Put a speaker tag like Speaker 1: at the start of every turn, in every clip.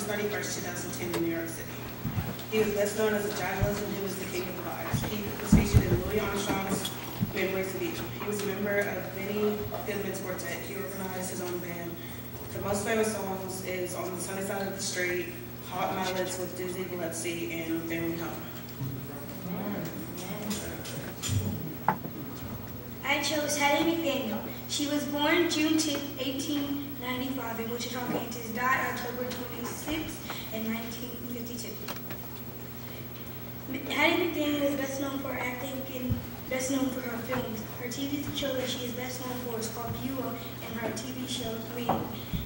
Speaker 1: August 31st, 2010 in New York City. He was best known as a journalist and he was the king of the bars. He was featured in Louis Armstrong's Memories of Beason. He was a member of Benny Goodman's quartet. He organized his own band. The most famous songs is On the Sunny Side of the Street, Hot Mileage with Dizzy Gillespie, and Family Home.
Speaker 2: I chose Hattie McDaniel. She was born June 10, 1895 in Wichita, Kansas, died October 26, in 1952. Hattie McDaniel is best known for acting and best known for her films. Her TV show that she is best known for is called Beulah, and her TV show,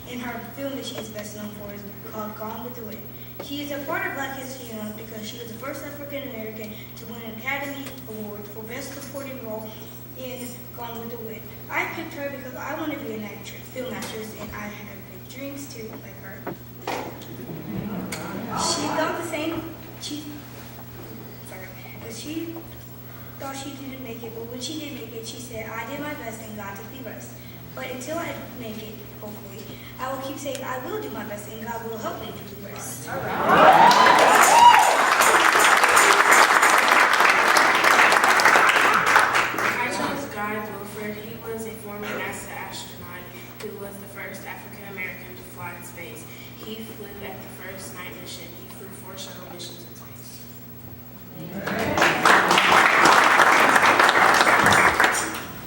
Speaker 2: and her film that she is best known for is called Gone with the Wind. She is a part of Black History Month because she was the first African American to win an Academy Award for Best Supporting Role in Gone with the Wind. I picked her because I want to be an actress, film actress, and I have big dreams too, like her. She thought the same. She thought she didn't make it, but when she did make it, she said, "I did my best, and God did the rest." But until I make it, hopefully, I will keep saying, "I will do my best, and God will help me do the rest."
Speaker 3: All right.
Speaker 4: Who was the first African American to fly in space. He flew at the first night mission. He flew 4 shuttle missions in space.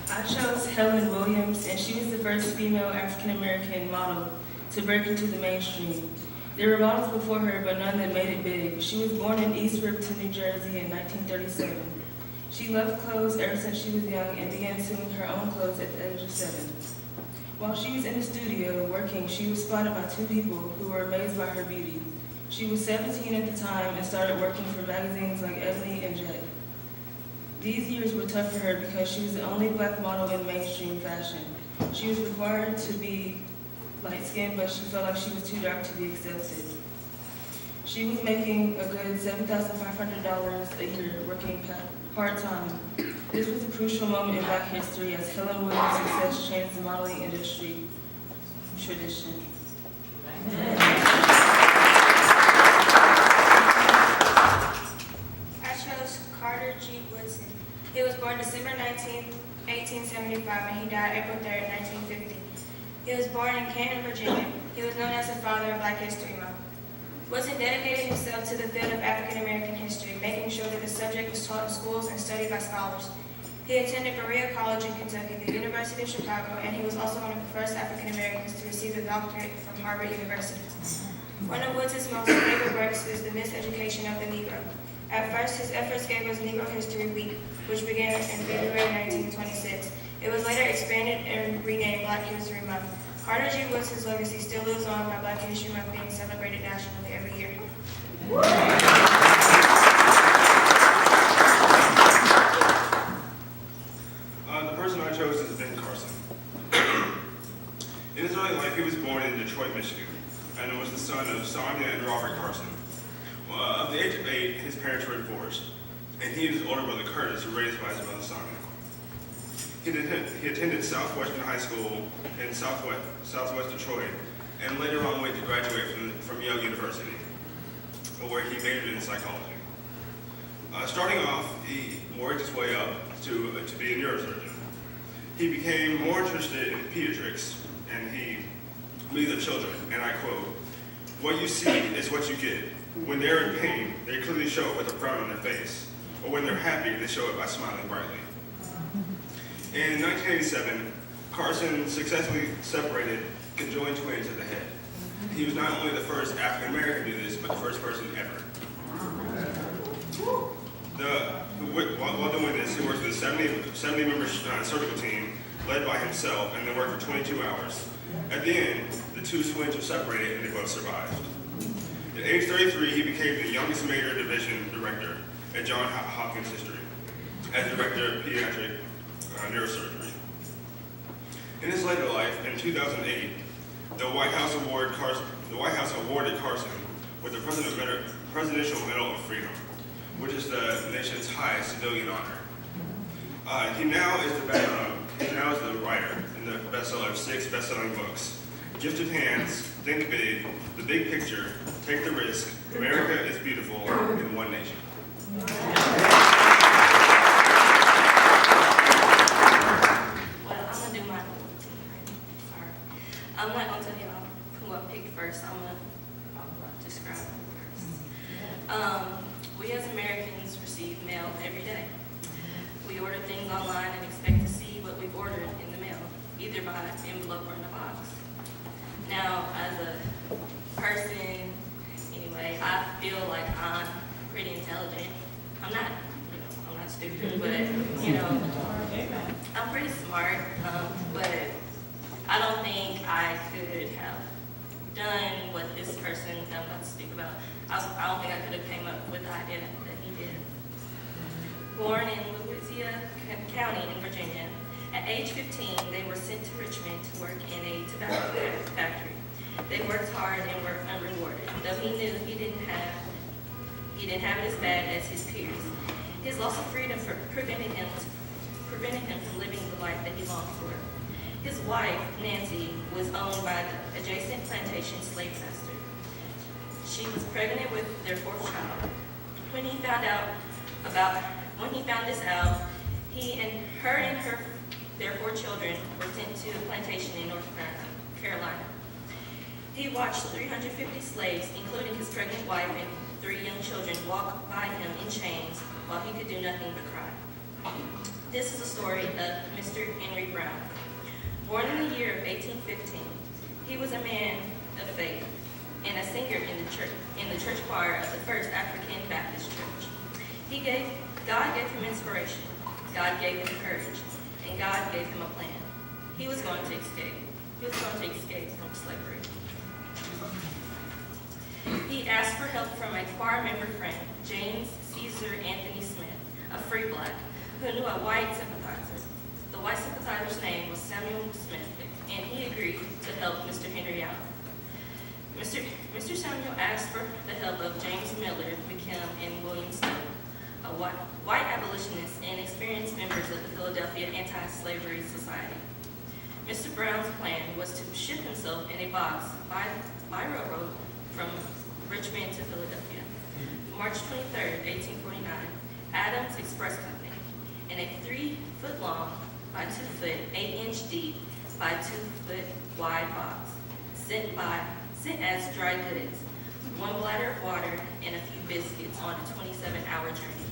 Speaker 5: I chose Helen Williams, and she was the first female African American model to break into the mainstream. There were models before her, but none that made it big. She was born in East Ripton, New Jersey in 1937. She loved clothes ever since she was young and began sewing her own clothes at the age of 7. While she was in the studio working, she was spotted by 2 people who were amazed by her beauty. She was 17 at the time and started working for magazines like Ebony and Jet. These years were tough for her because she was the only black model in mainstream fashion. She was required to be light-skinned, but she felt like she was too dark to be accepted. She was making a good $7,500 a year working part-time. This was a crucial moment in Black history as Helen Williams' success changed the modeling industry tradition.
Speaker 4: I chose Carter G. Woodson. He was born December 19, 1875, and he died April 3, 1950. He was born in Canton, Virginia. He was known as the father of Black History Month. Woodson dedicated himself to the field of African American history, making sure that the subject was taught in schools and studied by scholars. He attended Berea College in Kentucky, the University of Chicago, and he was also one of the first African Americans to receive a doctorate from Harvard University. One of Woodson's most favorite works is The Miseducation of the Negro. At first, his efforts gave us Negro History Week, which began in February 1926. It was later expanded and renamed Black History Month. Carter G. Woodson's legacy still lives on by Black History Month being celebrated nationally every year.
Speaker 6: The person I chose is Ben Carson. In his early life, he was born in Detroit, Michigan, and was the son of Sonia and Robert Carson. At the age of 8, his parents were divorced, and he and his older brother Curtis were raised by his mother Sonia. He attended Southwestern High School in Southwest Detroit, and later on went to graduate from Yale University, where he majored in psychology. Starting off, he worked his way up to be a neurosurgeon. He became more interested in pediatrics, and he believed of children, and I quote, "What you see is what you get. When they're in pain, they clearly show it with a frown on their face, or when they're happy, they show it by smiling brightly." In 1987, Carson successfully separated conjoined twins at the head. He was not only the first African American to do this, but the first person ever. While doing this, he worked with a 70-member surgical team led by himself, and they worked for 22 hours. At the end, the 2 twins were separated, and they both survived. At age 33, he became the youngest major division director at Johns Hopkins History as director of pediatric neurosurgery. In his later life, in 2008, the White House awarded Carson with the Presidential Medal of Freedom, which is the nation's highest civilian honor. He now is the writer and the bestseller of 6 best-selling books, Gifted hands, think big, the big picture, take the risk. America is beautiful in one nation.
Speaker 7: Well, I'm gonna do my sorry. I'm not gonna tell y'all who I picked first. I'm gonna describe them first. We as Americans receive mail every day. We order things online and expect to see what we've ordered in the mail, either by envelope or in a box. Now, as a person, anyway, I feel like I'm pretty intelligent. I'm not, I'm not stupid, but, I'm pretty smart, but I don't think I could have done what this person I'm about to speak about. I don't think I could have came up with the idea that he did. Born in Louisiana County in Virginia, at age 15, they were sent to Richmond to work in a tobacco factory. They worked hard and were unrewarded, though he knew he didn't have it as bad as his peers. His loss of freedom prevented him from living the life that he longed for. His wife, Nancy, was owned by the adjacent plantation slave master. She was pregnant with their fourth child. When he found this out, he and their 4 children were sent to a plantation in North Carolina. He watched 350 slaves, including his pregnant wife and 3 young children, walk by him in chains while he could do nothing but cry. This is the story of Mr. Henry Brown. Born in the year of 1815, he was a man of faith and a singer in the church choir of the First African Baptist Church. God gave him inspiration, God gave him courage, and God gave him a plan. He was going to escape. He was going to escape from slavery. He asked for help from a choir member friend, James Caesar Anthony Smith, a free black, who knew a white sympathizer. The white sympathizer's name was Samuel Smith, and he agreed to help Mr. Henry out. Mr. Samuel asked for the help of James Miller, McKim, and William Stone, white abolitionists and experienced members of the Philadelphia Anti-Slavery Society. Mr. Brown's plan was to ship himself in a box by railroad from Richmond to Philadelphia. March 23, 1849, Adams Express Company, in a 3-foot long by 2-foot, 8-inch deep by 2-foot wide box, sent as dry goods, 1 bladder of water, and a few biscuits on a 27-hour journey.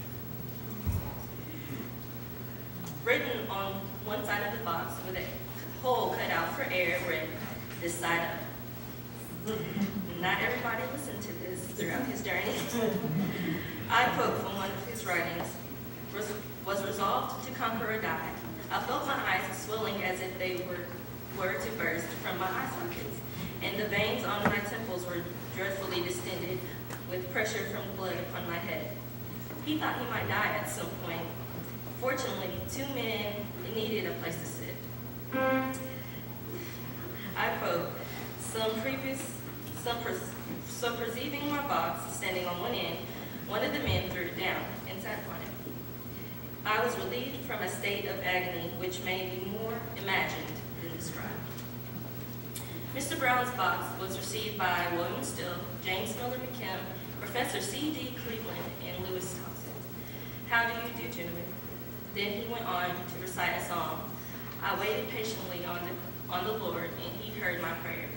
Speaker 7: Written on one side of the box with a hole cut out for air read, "This side up." Not everybody listened to this throughout his journey. I quote from one of his writings, "Was resolved to conquer or die. I felt my eyes swelling as if they were to burst from my eye sockets, and the veins on my temples were dreadfully distended with pressure from blood upon my head." He thought he might die at some point. Fortunately, 2 men needed a place to sit. I quote, so perceiving my box standing on one end, one of the men threw it down and sat on it. I was relieved from a state of agony which may be more imagined than described. Mr. Brown's box was received by William Still, James Miller McKim, Professor C.D. Cleveland, and Lewis Thompson. "How do you do, gentlemen?" Then he went on to recite a song. I waited patiently on the Lord, and he heard my prayer.